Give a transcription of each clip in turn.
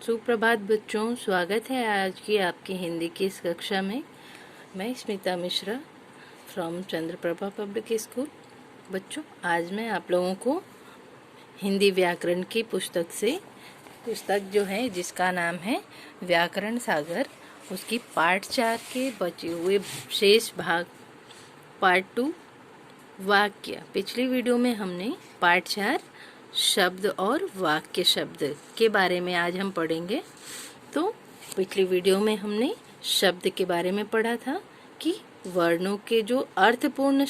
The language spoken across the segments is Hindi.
सुप्रभात बच्चों, स्वागत है आज की आपकी हिंदी की इस कक्षा में। मैं Smita Mishra from Chandraprabha public school. बच्चों, आज मैं आप लोगों को हिंदी व्याकरण की पुस्तक जो है जिसका नाम है व्याकरण सागर, उसकी पार्ट 4 के बचे हुए शेष भाग पार्ट 2 वाक्य। पिछली वीडियो में हमने पार्ट 4 शब्द और वाक्य शब्द के बारे में आज हम पढ़ेंगे। तो पिछली वीडियो में हमने शब्द के बारे में पढ़ा था कि वर्णों के जो अर्थपूर्ण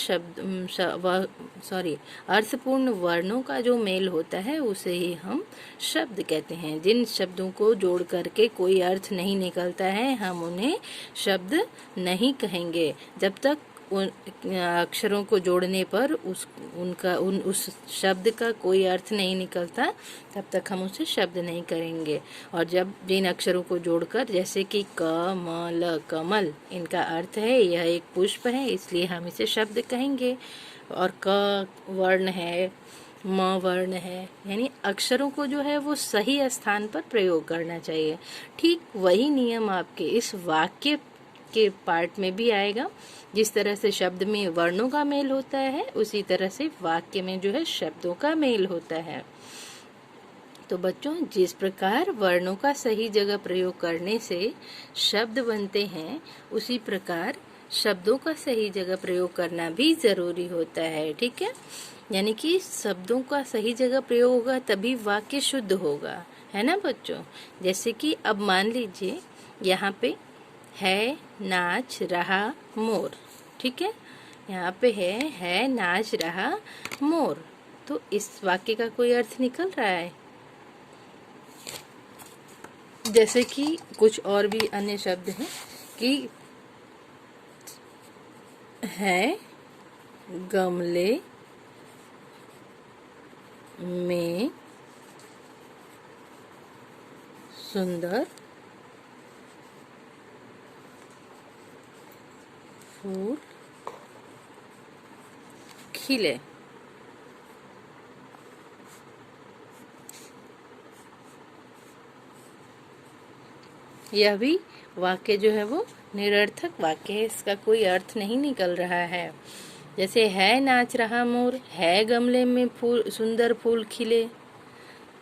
वर्णों का जो मेल होता है उसे ही हम शब्द कहते हैं। जिन शब्दों को जोड़ करके कोई अर्थ नहीं निकलता है हम उन्हें शब्द नहीं कहेंगे। जब तक उन अक्षरों को जोड़ने पर उस शब्द का कोई अर्थ नहीं निकलता तब तक हम उसे शब्द नहीं करेंगे। और जब जिन अक्षरों को जोड़कर, जैसे कि क म ल कमल, इनका अर्थ है यह एक पुष्प है, इसलिए हम इसे शब्द कहेंगे। और क वर्ण है, म वर्ण है, यानी अक्षरों को जो है वो सही स्थान पर प्रयोग करना चाहिए। ठीक वही नियम आपके इस वाक्य के पार्ट में भी आएगा। जिस तरह से शब्द में वर्णों का मेल होता है उसी तरह से वाक्य में जो है शब्दों का मेल होता है। तो बच्चों, जिस प्रकार वर्णों का सही जगह प्रयोग करने से शब्द बनते हैं उसी प्रकार शब्दों का सही जगह प्रयोग करना भी जरूरी होता है। ठीक है, यानी कि शब्दों का सही जगह प्रयोग होगा तभी वाक्य शुद्ध होगा, है ना बच्चों। जैसे कि अब मान लीजिए यहाँ पे है नाच रहा मोर। ठीक है, यहाँ पे है नाच रहा मोर। तो इस वाक्य का कोई अर्थ निकल रहा है। जैसे कि कुछ और भी अन्य शब्द हैं कि है गमले में सुंदर फूल खिले। यह भी वाक्य जो है वो निरर्थक वाक्य है, इसका कोई अर्थ नहीं निकल रहा है। जैसे है नाच रहा मोर, है गमले में सुंदर फूल खिले,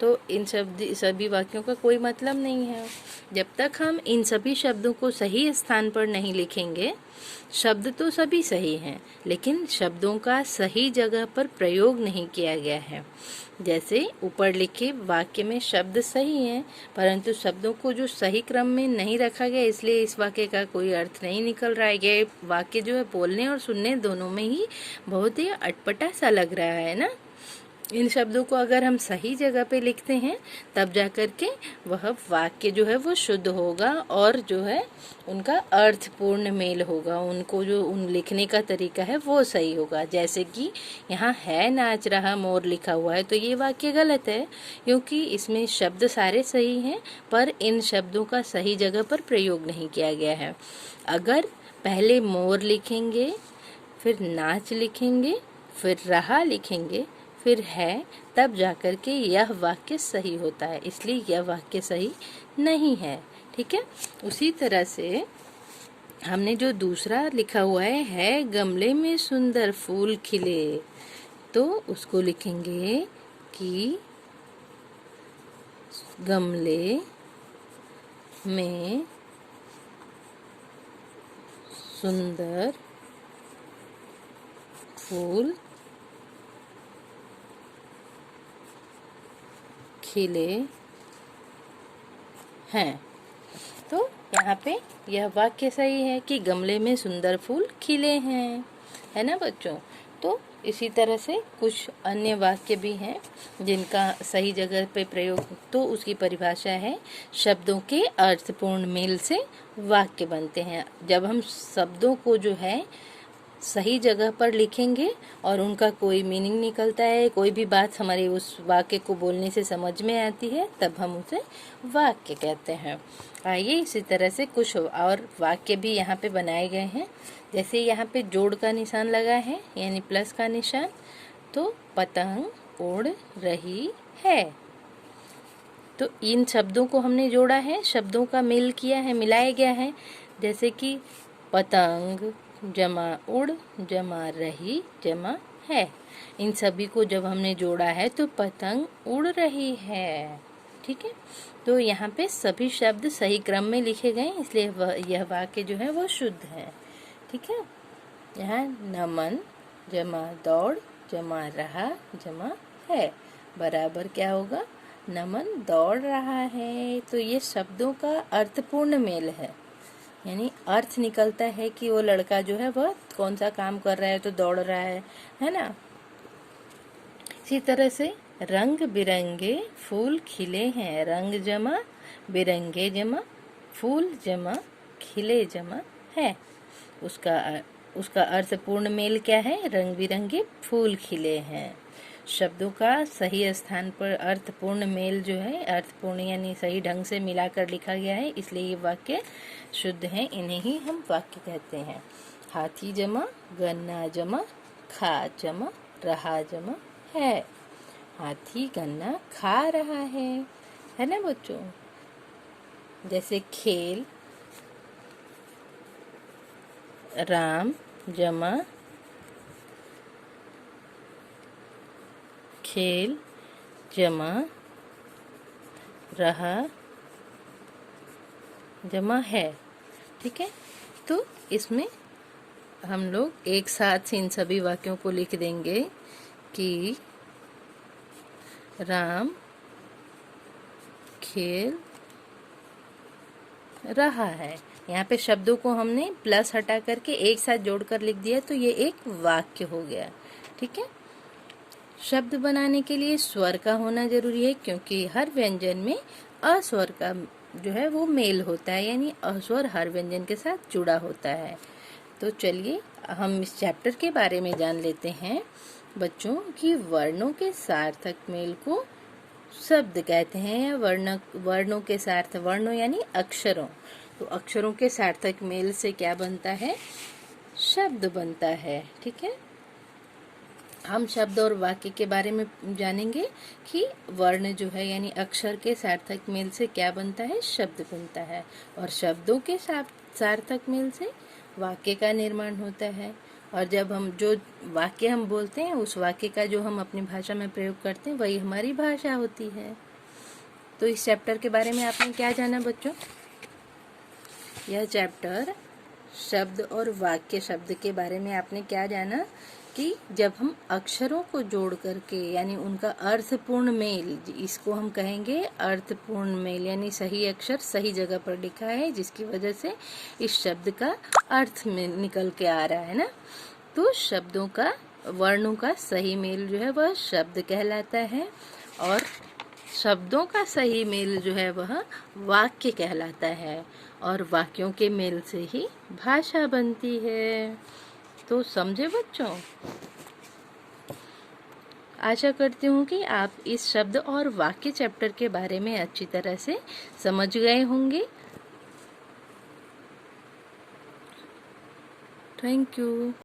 तो इन सभी वाक्यों का कोई मतलब नहीं है। जब तक हम इन सभी शब्दों को सही स्थान पर नहीं लिखेंगे, शब्द तो सभी सही हैं लेकिन शब्दों का सही जगह पर प्रयोग नहीं किया गया है। जैसे ऊपर लिखे वाक्य में शब्द सही हैं परंतु शब्दों को जो सही क्रम में नहीं रखा गया, इसलिए इस वाक्य का कोई अर्थ नहीं निकल रहा है। ये वाक्य जो है बोलने और सुनने दोनों में ही बहुत ही अटपटा सा लग रहा है ना। इन शब्दों को अगर हम सही जगह पे लिखते हैं तब जाकर के वह वाक्य जो है वो शुद्ध होगा और जो है उनका अर्थपूर्ण मेल होगा, उनको जो उन लिखने का तरीका है वो सही होगा। जैसे कि यहाँ है नाच रहा मोर लिखा हुआ है तो ये वाक्य गलत है क्योंकि इसमें शब्द सारे सही हैं पर इन शब्दों का सही जगह पर प्रयोग नहीं किया गया है। अगर पहले मोर लिखेंगे, फिर नाच लिखेंगे, फिर रहा लिखेंगे, फिर है, तब जाकर के यह वाक्य सही होता है, इसलिए यह वाक्य सही नहीं है। ठीक है, उसी तरह से हमने जो दूसरा लिखा हुआ है गमले में सुंदर फूल खिले, तो उसको लिखेंगे कि गमले में सुंदर फूल खिले हैं। तो यहाँ पे यह वाक्य सही है कि गमले में सुंदर फूल खिले हैं, है ना बच्चों। तो इसी तरह से कुछ अन्य वाक्य भी हैं जिनका सही जगह पे प्रयोग, तो उसकी परिभाषा है शब्दों के अर्थपूर्ण मेल से वाक्य बनते हैं। जब हम शब्दों को जो है सही जगह पर लिखेंगे और उनका कोई मीनिंग निकलता है, कोई भी बात हमारे उस वाक्य को बोलने से समझ में आती है, तब हम उसे वाक्य कहते हैं। आइए इसी तरह से कुछ और वाक्य भी यहाँ पे बनाए गए हैं। जैसे यहाँ पे जोड़ का निशान लगा है यानी प्लस का निशान, तो पतंग उड़ रही है। तो इन शब्दों को हमने जोड़ा है, शब्दों का मेल किया है, मिलाया गया है। जैसे कि पतंग जमा उड़ जमा रही जमा है। इन सभी को जब हमने जोड़ा है तो पतंग उड़ रही है। ठीक है, तो यहाँ पे सभी शब्द सही क्रम में लिखे गए, इसलिए यह वाक्य जो है वो शुद्ध है। ठीक है, यहाँ नमन जमा दौड़ जमा रहा जमा है बराबर क्या होगा, नमन दौड़ रहा है। तो ये शब्दों का अर्थपूर्ण मेल है, यानी अर्थ निकलता है कि वो लड़का जो है वह कौन सा काम कर रहा है, तो दौड़ रहा है ना। इसी तरह से रंग बिरंगे फूल खिले हैं, रंग जमा बिरंगे जमा फूल जमा खिले जमा है। उसका अर्थपूर्ण मेल क्या है, रंग बिरंगे फूल खिले हैं। शब्दों का सही स्थान पर अर्थपूर्ण मेल जो है, अर्थपूर्ण यानी सही ढंग से मिलाकर लिखा गया है, इसलिए ये वाक्य शुद्ध हैं। इन्हें ही हम वाक्य कहते हैं। हाथी जमा गन्ना जमा खा जमा रहा जमा है। हाथी गन्ना खा रहा है ना बच्चों। जैसे खेल राम जमा खेल जमा रहा जमा है। ठीक है, तो इसमें हम लोग एक साथ इन सभी वाक्यों को लिख देंगे कि राम खेल रहा है। यहाँ पे शब्दों को हमने प्लस हटा करके एक साथ जोड़कर लिख दिया, तो ये एक वाक्य हो गया। ठीक है, शब्द बनाने के लिए स्वर का होना जरूरी है, क्योंकि हर व्यंजन में अस्वर का जो है वो मेल होता है, यानी अस्वर हर व्यंजन के साथ जुड़ा होता है। तो चलिए हम इस चैप्टर के बारे में जान लेते हैं बच्चों कि वर्णों के सार्थक मेल को शब्द कहते हैं। वर्णों के सार्थक, वर्णों यानी अक्षरों, तो अक्षरों के सार्थक मेल से क्या बनता है, शब्द बनता है। ठीक है, हम शब्द और वाक्य के बारे में जानेंगे कि वर्ण जो है यानी अक्षर के सार्थक मेल से क्या बनता है, शब्द बनता है, और शब्दों के सार्थक मेल से वाक्य का निर्माण होता है। और जब हम जो वाक्य हम बोलते हैं, उस वाक्य का जो हम अपनी भाषा में प्रयोग करते हैं, वही हमारी भाषा होती है। तो इस चैप्टर के बारे में आपने क्या जाना बच्चों? यह चैप्टर शब्द और वाक्य शब्द के बारे में आपने क्या जाना कि जब हम अक्षरों को जोड़ करके यानी उनका अर्थपूर्ण मेल, इसको हम कहेंगे अर्थपूर्ण मेल, यानी सही अक्षर सही जगह पर लिखा है, जिसकी वजह से इस शब्द का अर्थ में निकल के आ रहा है ना। तो शब्दों का, वर्णों का सही मेल जो है वह शब्द कहलाता है, और शब्दों का सही मेल जो है वह वाक्य कहलाता है, और वाक्यों के मेल से ही भाषा बनती है। तो समझे बच्चों? आशा करती हूँ कि आप इस शब्द और वाक्य चैप्टर के बारे में अच्छी तरह से समझ गए होंगे। Thank you.